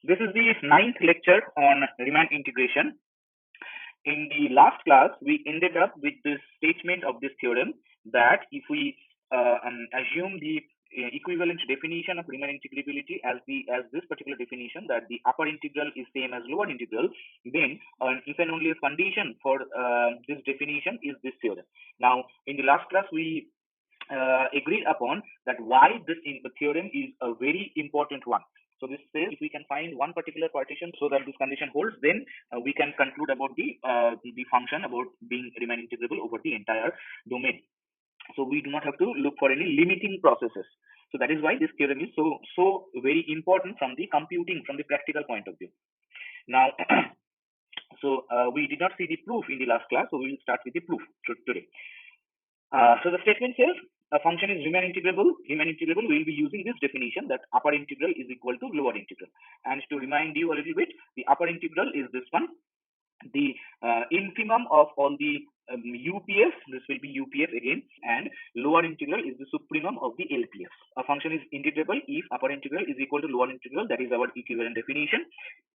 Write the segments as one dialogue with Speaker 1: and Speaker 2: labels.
Speaker 1: This is the ninth lecture on Riemann integration. In the last class, we ended up with this statement of this theorem that if we assume the equivalent definition of Riemann integrability as this particular definition, that the upper integral is same as lower integral, then if and only a condition for this definition is this theorem. Now, in the last class, we agreed upon that why this theorem is a very important one. So this says if we can find one particular partition so that this condition holds, then we can conclude about the function about being Riemann integrable over the entire domain. So we do not have to look for any limiting processes. So that is why this theorem is so very important from the computing, from the practical point of view. Now, so we did not see the proof in the last class, so we will start with the proof today. So the statement says a function is Riemann integrable. Riemann integrable, we will be using this definition that upper integral is equal to lower integral. And to remind you a little bit, the upper integral is this one. The infimum of all the UPF, this will be UPF again, and lower integral is the supremum of the LPF. A function is integrable if upper integral is equal to lower integral. That is our equivalent definition.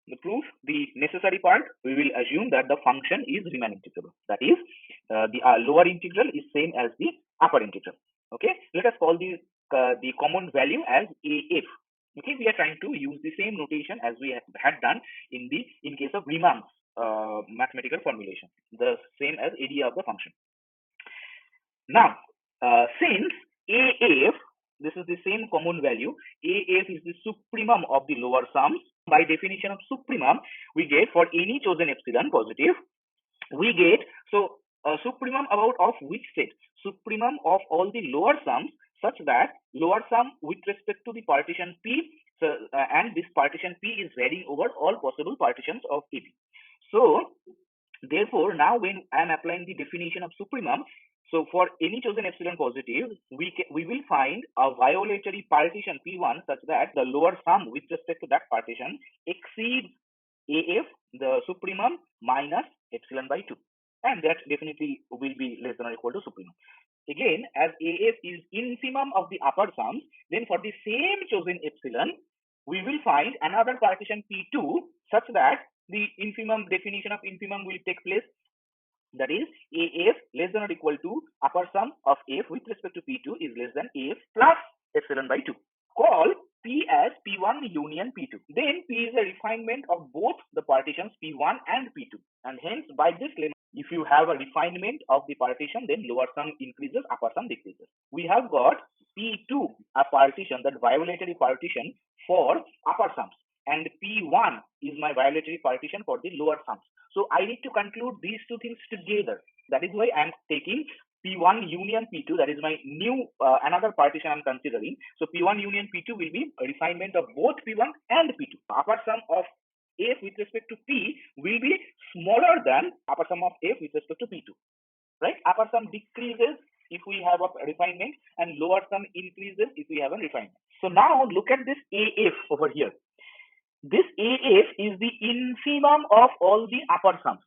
Speaker 1: The proof, the necessary part, we will assume that the function is Riemann integrable. That is, the lower integral is same as the upper integral. Okay, let us call the common value as AF. Okay, we are trying to use the same notation as we had done in case of Riemann's mathematical formulation, the same as area of the function. Now, since AF, this is the same common value, AF is the supremum of the lower sums. By definition of supremum, we get for any chosen epsilon positive, we get, so supremum about of which set? Supremum of all the lower sums such that lower sum with respect to the partition P, so, and this partition P is varying over all possible partitions of AP. So therefore, now when I am applying the definition of supremum, so for any chosen epsilon positive, we will find a violatory partition P1 such that the lower sum with respect to that partition exceeds AF, the supremum, minus epsilon by 2. And that definitely will be less than or equal to supremum. Again, as AF is infimum of the upper sums, then for the same chosen epsilon, we will find another partition P2 such that the infimum definition of infimum will take place. That is, AF less than or equal to upper sum of F with respect to P2 is less than AF plus epsilon by 2. Call P as P1 union P2. Then P is a refinement of both the partitions P1 and P2. And hence, by this lemma, if you have a refinement of the partition, then lower sum increases, upper sum decreases. We have got P2, a partition, that violatory partition for upper sums, and P1 is my violatory partition for the lower sums. So I need to conclude these two things together. That is why I am taking P1 union P2, that is my new another partition I am considering. So P1 union P2 will be a refinement of both P1 and P2. Upper sum of F with respect to P will be smaller than upper sum of F with respect to P2. Right? Upper sum decreases if we have a refinement and lower sum increases if we have a refinement. So now look at this AF over here. This AF is the infimum of all the upper sums.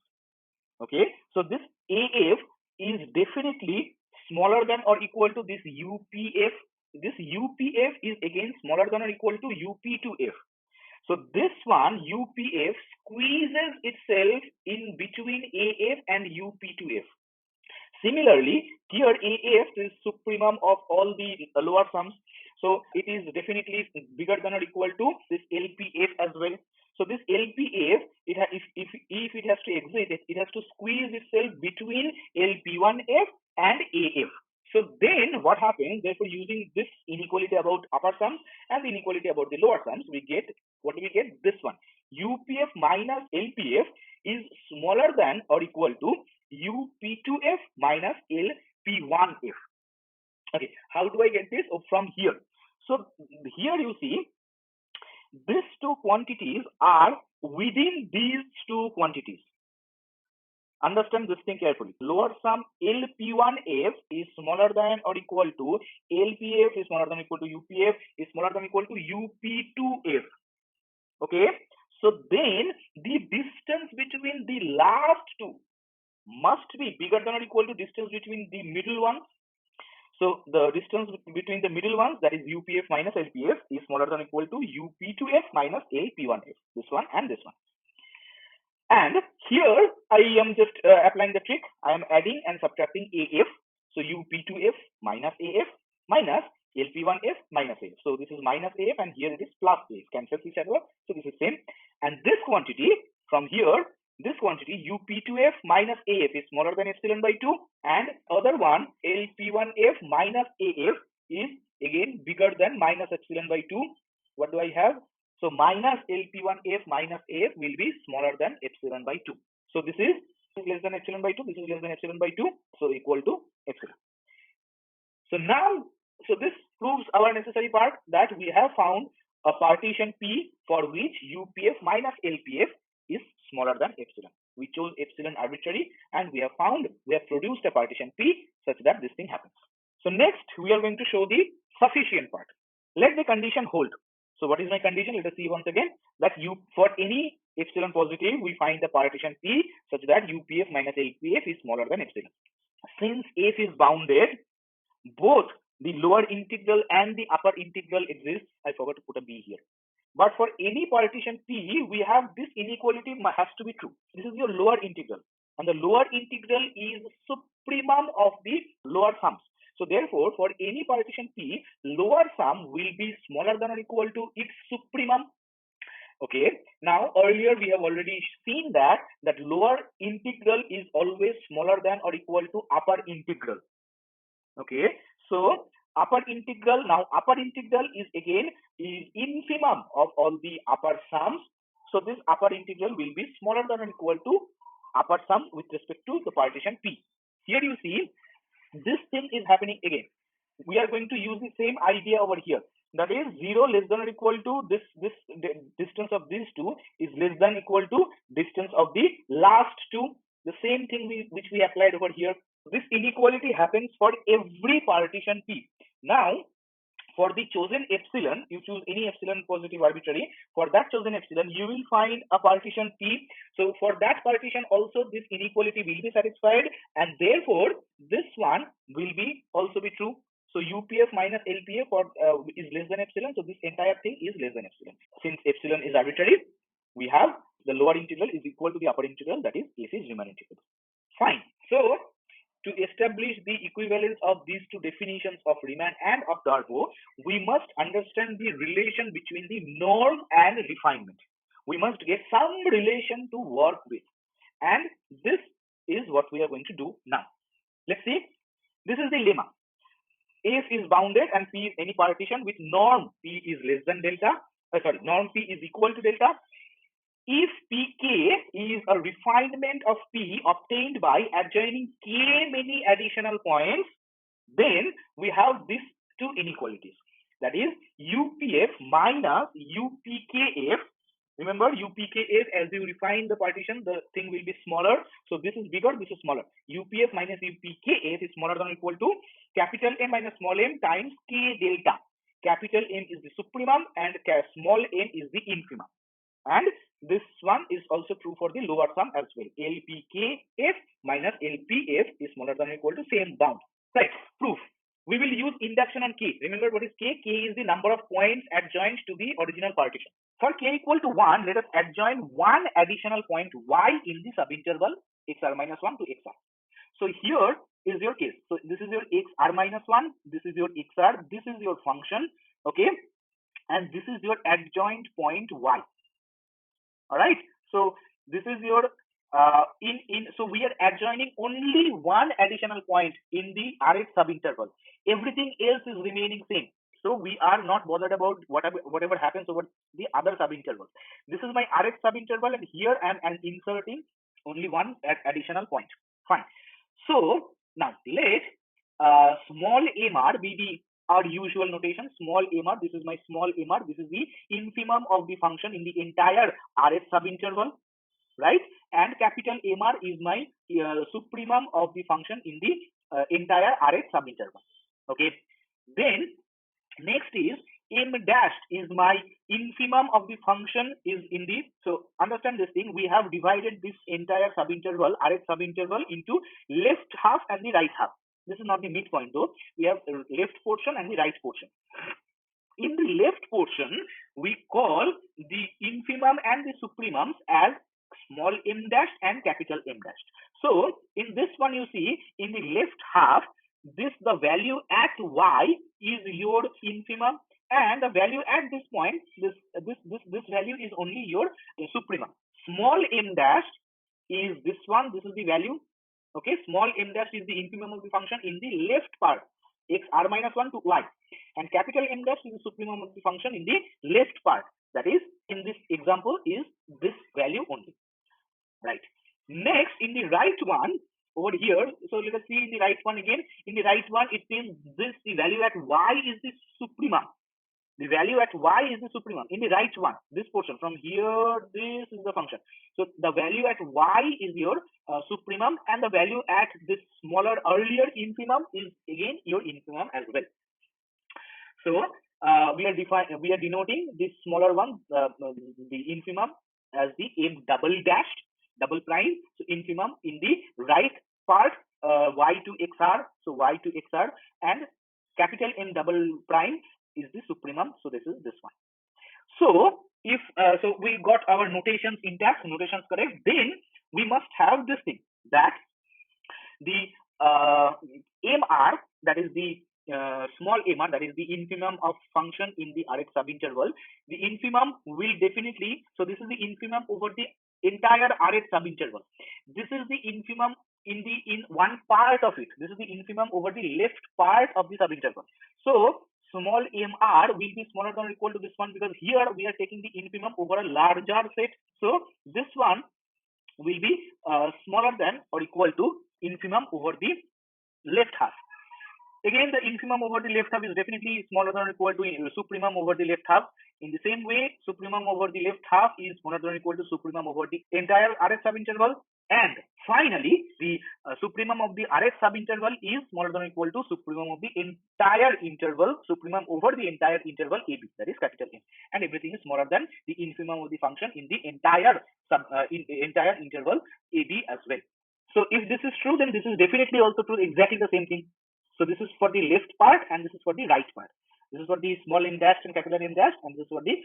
Speaker 1: Okay, so this AF is definitely smaller than or equal to this UPF. This UPF is again smaller than or equal to UP2F. So this one, UPF, squeezes itself in between AF and UP2F. Similarly, here AF is supremum of all the lower sums. So it is definitely bigger than or equal to this LPF as well. So this LPF, if it has to exit, it has to squeeze itself between LP1F and AF. So then what happens? Therefore, using this inequality about upper sums and the inequality about the lower sums, we get what do we get? This one. UPF minus LPF is smaller than or equal to UP2F minus LP1F. Okay, how do I get this? Oh, from here. So here you see these two quantities are within these two quantities. Understand this thing carefully. Lower sum LP1F is smaller than or equal to LPF is smaller than or equal to UPF is smaller than or equal to UP2F. Okay, so then the distance between the last two must be bigger than or equal to distance between the middle one. So the distance between the middle ones, that is UPF minus LPF, is smaller than or equal to UP2F minus LP1F. This one and this one. And here I am just applying the trick. I am adding and subtracting AF. So UP2F minus AF minus LP1F minus AF. So this is minus AF and here it is plus AF. Cancels each other. So this is same. And this quantity from here, this quantity UP2F minus AF is smaller than epsilon by 2, and other one LP1F minus AF is again bigger than minus epsilon by 2. What do I have? So minus LP1F minus AF will be smaller than epsilon by 2. So this is less than epsilon by 2, this is less than epsilon by 2, so equal to epsilon. So now, so this proves our necessary part, that we have found a partition P for which UPF minus LPF is smaller than epsilon. We chose epsilon arbitrary and we have produced a partition P such that this thing happens. So next we are going to show the sufficient part. Let the condition hold. So what is my condition? Let us see once again that for any epsilon positive, we find the partition P such that UPF minus LPF is smaller than epsilon. Since F is bounded, both the lower integral and the upper integral exists. I forgot to put a B here. But for any partition P, we have this inequality has to be true. This is your lower integral, and the lower integral is supremum of the lower sums. So therefore, for any partition P, lower sum will be smaller than or equal to its supremum. Okay. Now earlier we have already seen that lower integral is always smaller than or equal to upper integral. Okay. So upper integral, now upper integral is again infimum of all the upper sums. So this upper integral will be smaller than or equal to upper sum with respect to the partition P. Here you see this thing is happening again. We are going to use the same idea over here. That is 0 less than or equal to this distance of these two is less than or equal to distance of the last two. The same thing which we applied over here. This inequality happens for every partition P. Now, for the chosen epsilon, you choose any epsilon positive arbitrary. For that chosen epsilon, you will find a partition P. So for that partition also, this inequality will be satisfied, and therefore this one will be also be true. So UPF minus LPF is less than epsilon. So this entire thing is less than epsilon. Since epsilon is arbitrary, we have the lower integral is equal to the upper integral, that is F is Riemann integral. Fine. So to establish the equivalence of these two definitions of Riemann and of Darboux, we must understand the relation between the norm and refinement. We must get some relation to work with, and this is what we are going to do now. Let's see. This is the lemma. F is bounded and P is any partition with norm P is less than delta. Norm P is equal to delta. If Pk is a refinement of P obtained by adjoining K many additional points, then we have these two inequalities. That is UPF minus UPKF. Remember, UPKF, as you refine the partition, the thing will be smaller. So this is bigger, this is smaller. UPF minus UPKF is smaller than or equal to capital M minus small m times K delta. Capital M is the supremum and small m is the infimum. And this one is also true for the lower sum as well. LPKF minus LPF is smaller than or equal to same bound. Right. Proof. We will use induction on K. Remember what is K? K is the number of points adjoined to the original partition. For K equal to 1, let us adjoin one additional point Y in the subinterval XR minus 1 to XR. So here is your case. So this is your XR minus 1. This is your XR. This is your function. Okay. And this is your adjoint point Y. All right. So this is your so we are adjoining only one additional point in the Rh subinterval. Everything else is remaining same. So we are not bothered about whatever happens over the other subintervals. This is my Rh subinterval, and here I am inserting only one additional point. Fine. So now let small mr be the our usual notation. Small mr, this is my small mr, this is the infimum of the function in the entire Rh subinterval, right? And capital Mr is my supremum of the function in the entire Rh subinterval. Okay. Then next is m dash is my infimum of the function is in the, so understand this thing, we have divided this entire subinterval, Rh subinterval, into left half and the right half. This is not the midpoint though. We have left portion and the right portion. In the left portion, we call the infimum and the supremums as small m dash and capital M dash. So in this one, you see in the left half, this the value at y is your infimum, and the value at this point, this value is only your supremum. Small m dash is this one. This is the value. Okay, small m dash is the infimum of the function in the left part, x r minus 1 to y, and capital M dash is the supremum of the function in the left part. That is, in this example, is this value only, right? Next, in the right one over here, so let us see in the right one again. In the right one, it means this the value at y is the supremum. The value at y is the supremum. In the right one, this portion from here, this is the function. So the value at y is your supremum, and the value at this smaller earlier infimum is again your infimum as well. So we are denoting this smaller one, the infimum, as the m double dash double prime. So infimum in the right part, y to xr, so y to xr, and capital M double prime is the supremum. So this is this one. So if so we got our notations intact, notations correct, then we must have this thing, that the mr, that is the small mr, that is the infimum of function in the Rx subinterval. The infimum will definitely, so this is the infimum over the entire Rx subinterval. This is the infimum in one part of it. This is the infimum over the left part of the subinterval. So small mr will be smaller than or equal to this one, because here we are taking the infimum over a larger set. So this one will be smaller than or equal to infimum over the left half. Again, the infimum over the left half is definitely smaller than or equal to supremum over the left half. In the same way, supremum over the left half is smaller than or equal to supremum over the entire Rx subinterval. And finally, the supremum of the Rx subinterval is smaller than or equal to supremum of the entire interval, supremum over the entire interval AB, that is capital M. And everything is smaller than the infimum of the function in the entire entire interval AB as well. So if this is true, then this is definitely also true, exactly the same thing. So this is for the left part, and this is for the right part. This is for the small m dash and capital M dash, and this is for the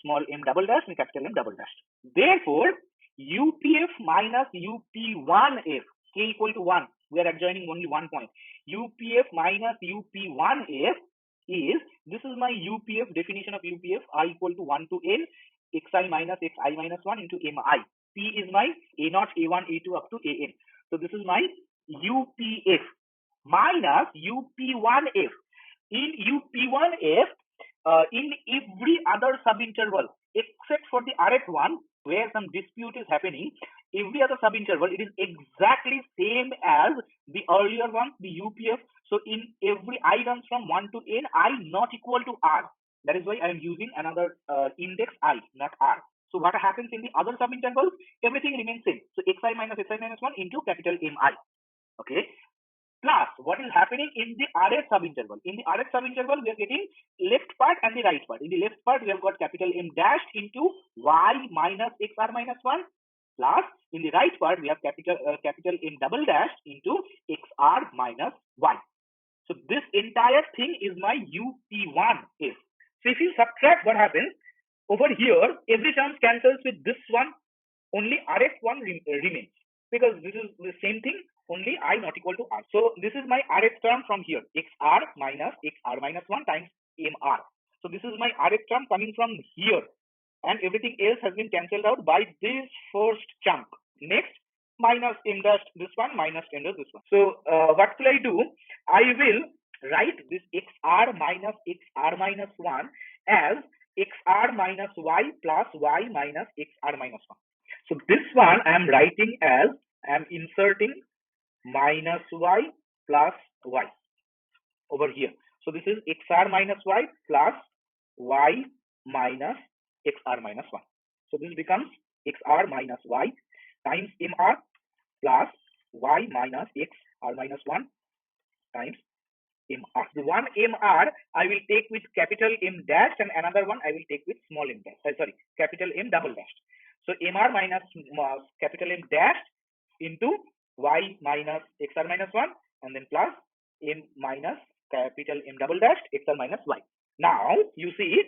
Speaker 1: small m double dash and capital M double dash. Therefore, UPF minus UP1F, k equal to 1, we are adjoining only 1 point. UPF minus UP1F is, this is my UPF, definition of UPF, I equal to 1 to n, xi minus xi minus 1 into mi. P is my a0, a1, a2 up to an. So this is my UPF minus UP1F. In UP1F, in every other subinterval except for the Rx1, where some dispute is happening, every other subinterval, it is exactly same as the earlier one, the UPF. So in every I runs from 1 to n, I not equal to r. That is why I am using another index I, not r. So what happens in the other subintervals? Everything remains same. So xi minus 1 into capital Mi. Okay. Plus, what is happening in the Rx subinterval? In the Rx subinterval, we are getting left part and the right part. In the left part, we have got capital M dash into y minus xr minus 1. Plus, in the right part, we have capital M double dash into xr minus 1. So this entire thing is my UP1F. So if you subtract, what happens? Over here, every term cancels with this one. Only Rx1 remains, because this is the same thing, only I not equal to r. So this is my Rx term from here, xr minus 1 times mr. So this is my Rx term coming from here, and everything else has been cancelled out by this first chunk. Next, minus m dash this one, minus m dash this one. So what will I do? I will write this xr minus 1 as xr minus y plus y minus xr minus 1. So this one I am writing as, I am inserting minus y plus y over here. So this is xr minus y plus y minus xr minus 1. So this becomes xr minus y times mr plus y minus xr minus 1 times mr. The one mr I will take with capital M dash, and another one I will take with small m dash. Sorry, capital M double dash. So mr minus capital M dash into y minus xr minus 1 and then plus m minus capital M double dashed xr minus y. Now you see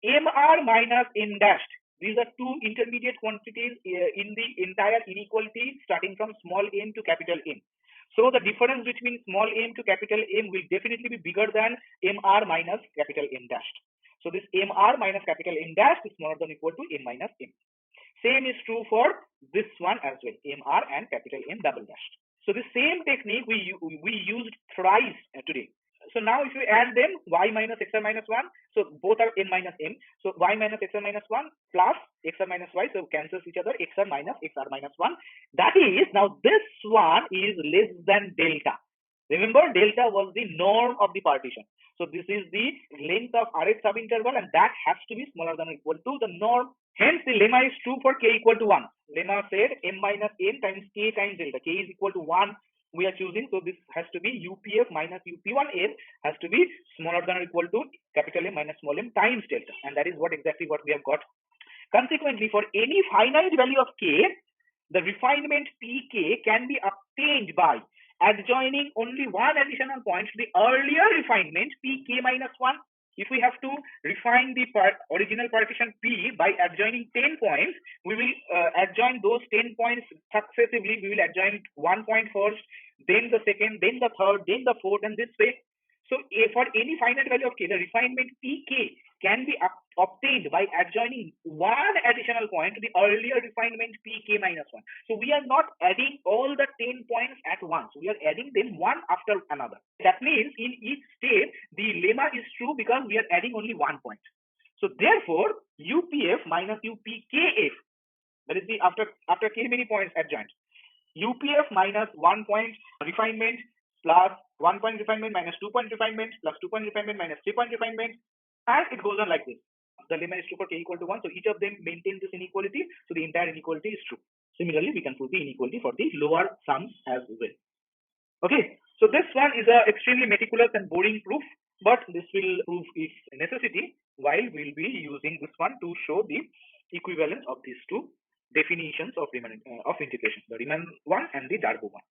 Speaker 1: mr minus m dashed. These are two intermediate quantities in the entire inequality starting from small m to capital M. So the difference between small m to capital M will definitely be bigger than mr minus capital M dashed. So this mr minus capital M dashed is smaller than or equal to m minus m. Same is true for this one as well, mr and capital M double dashed. So the same technique we used thrice today. So now if you add them, y minus xr minus 1, so both are n minus m. So y minus xr minus 1 plus xr minus y, so cancels each other, xr minus xr minus 1. That is, now this one is less than delta. Remember, delta was the norm of the partition. So this is the length of Rh subinterval, and that has to be smaller than or equal to the norm. Hence, the lemma is true for k equal to 1. Lemma said m minus m times k times delta. K is equal to 1. We are choosing, so this has to be UPF minus UP1F has to be smaller than or equal to capital M minus small m times delta, and that is what exactly what we have got. Consequently, for any finite value of k, the refinement pk can be obtained by adjoining only one additional point to the earlier refinement pk minus 1. If we have to refine the original partition P by adjoining 10 points, we will adjoin those 10 points successively. We will adjoin 1 point first, then the second, then the third, then the fourth, and this way. So for any finite value of k, the refinement pk can be obtained by adjoining one additional point to the earlier refinement pk minus 1. So we are not adding all the 10 points at once. We are adding them one after another. That means in each step, the lemma is true because we are adding only 1 point. So therefore, UPF minus UPKF, that is the after k many points adjoined, UPF minus 1 point refinement plus 1 point refinement minus 2 point refinement plus 2 point refinement minus 3 point refinement, and it goes on like this. The lemma is true for k equal to 1, so each of them maintains this inequality, so the entire inequality is true. Similarly, we can prove the inequality for the lower sums as well. Okay, so this one is a extremely meticulous and boring proof, but this will prove its necessity while we'll be using this one to show the equivalence of these two definitions of integration, the Riemann one and the Darboux one.